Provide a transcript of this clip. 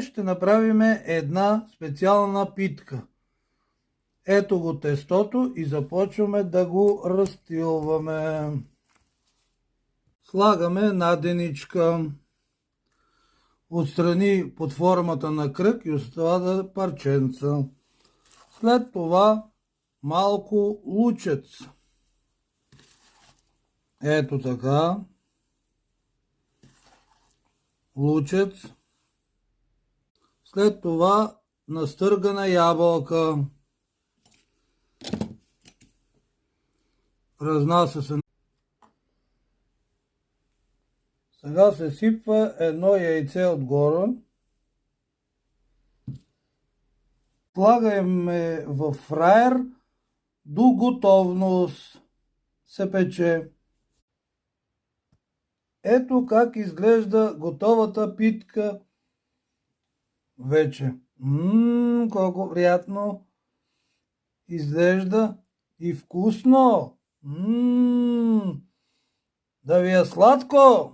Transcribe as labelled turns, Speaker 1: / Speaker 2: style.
Speaker 1: Ще направим една специална питка. Ето го тестото и започваме да го разтилваме. Слагаме наденичка. Отстрани под формата на кръг и остава парченца. След това малко лучец. Ето така. Лучец. След това настъргана ябълка. Разнася се. Сега се сипва едно яйце отгоре. Слагаме в фраер до готовност. Се пече. Ето как изглежда готовата питка вече. Колко приятно изглежда и вкусно. Да ви е сладко!